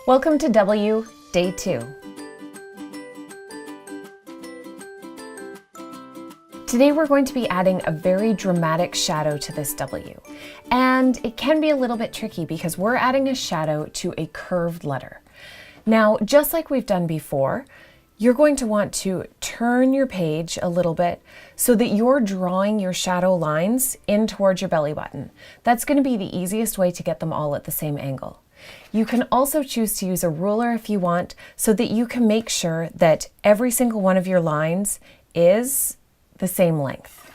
Welcome to W, Day 2. Today we're going to be adding a very dramatic shadow to this W. And it can be a little bit tricky because we're adding a shadow to a curved letter. Now, just like we've done before, you're going to want to turn your page a little bit so that you're drawing your shadow lines in towards your belly button. That's going to be the easiest way to get them all at the same angle. You can also choose to use a ruler if you want, so that you can make sure that every single one of your lines is the same length.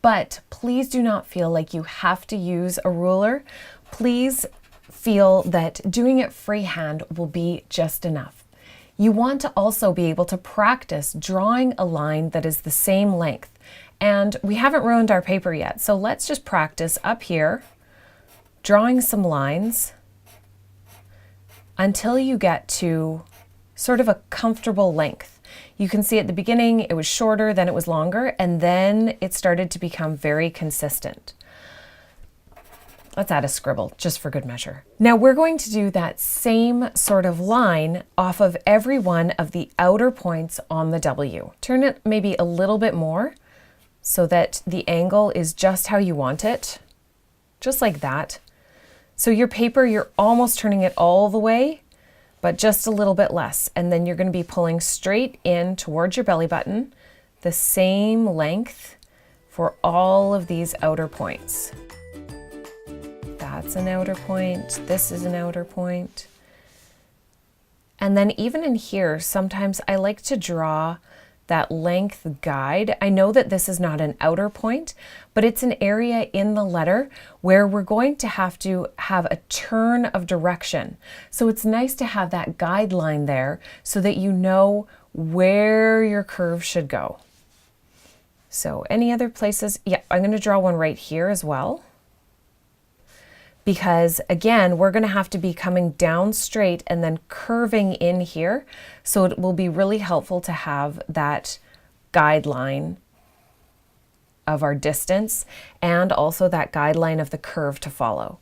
But please do not feel like you have to use a ruler. Please feel that doing it freehand will be just enough. You want to also be able to practice drawing a line that is the same length. And we haven't ruined our paper yet, so let's just practice up here, drawing some lines until you get to sort of a comfortable length. You can see at the beginning it was shorter, then it was longer, and then it started to become very consistent. Let's add a scribble just for good measure. Now we're going to do that same sort of line off of every one of the outer points on the W. Turn it maybe a little bit more so that the angle is just how you want it, just like that. So your paper, you're almost turning it all the way, but just a little bit less. And then you're going to be pulling straight in towards your belly button, the same length for all of these outer points. That's an outer point. This is an outer point. And then even in here, sometimes I like to draw that length guide. I know that this is not an outer point, but it's an area in the letter where we're going to have a turn of direction. So it's nice to have that guideline there so that you know where your curve should go. So any other places? Yeah, I'm going to draw one right here as well. Because again, we're going to have to be coming down straight and then curving in here. So it will be really helpful to have that guideline of our distance and also that guideline of the curve to follow.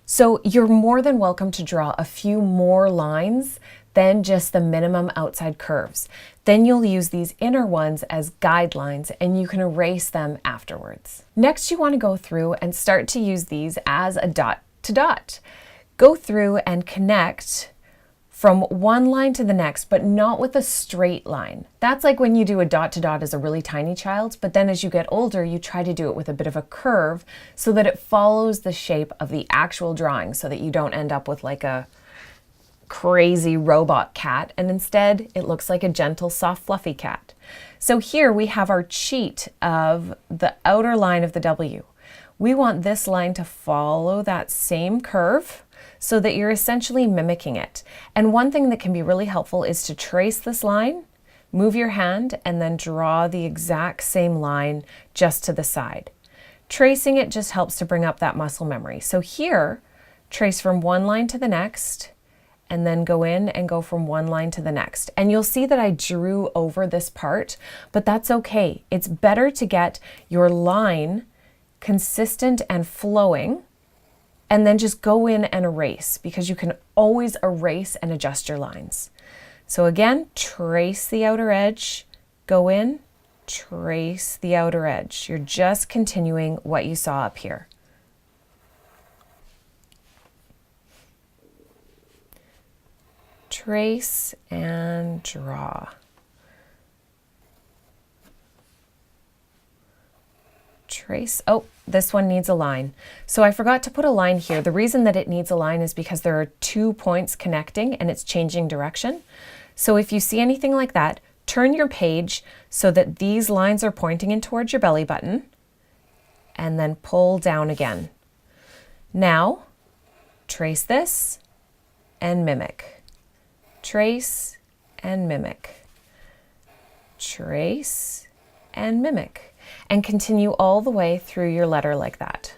So you're more than welcome to draw a few more lines than just the minimum outside curves. Then you'll use these inner ones as guidelines and you can erase them afterwards. Next, you want to go through and start to use these as a dot to dot. Go through and connect from one line to the next, but not with a straight line. That's like when you do a dot to dot as a really tiny child, but then as you get older, you try to do it with a bit of a curve so that it follows the shape of the actual drawing so that you don't end up with like a crazy robot cat, and instead it looks like a gentle, soft, fluffy cat. So here we have our cheat of the outer line of the W. We want this line to follow that same curve so that you're essentially mimicking it. And one thing that can be really helpful is to trace this line, move your hand, and then draw the exact same line just to the side. Tracing it just helps to bring up that muscle memory. So here, trace from one line to the next, and then go in and go from one line to the next. And you'll see that I drew over this part, but that's okay. It's better to get your line consistent and flowing, and then just go in and erase, because you can always erase and adjust your lines. So again, trace the outer edge, go in, trace the outer edge. You're just continuing what you saw up here. Trace and draw. Trace. Oh, this one needs a line. So I forgot to put a line here. The reason that it needs a line is because there are 2 points connecting and it's changing direction. So if you see anything like that, turn your page so that these lines are pointing in towards your belly button and then pull down again. Now, trace this and mimic. Trace and mimic. Trace and mimic. And continue all the way through your letter like that.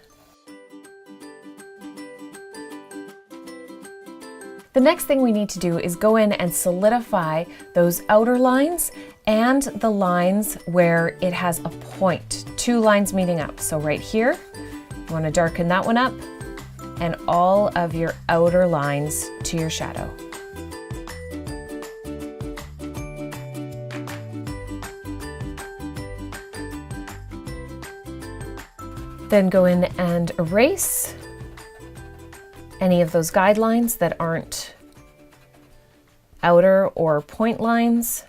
The next thing we need to do is go in and solidify those outer lines and the lines where it has a point, 2 lines meeting up. So right here, you want to darken that one up and all of your outer lines to your shadow. Then go in and erase any of those guidelines that aren't outer or point lines.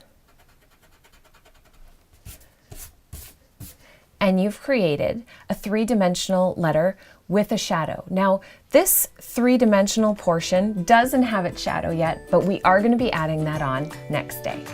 And you've created a three-dimensional letter with a shadow. Now, this three-dimensional portion doesn't have its shadow yet, but we are going to be adding that on next day.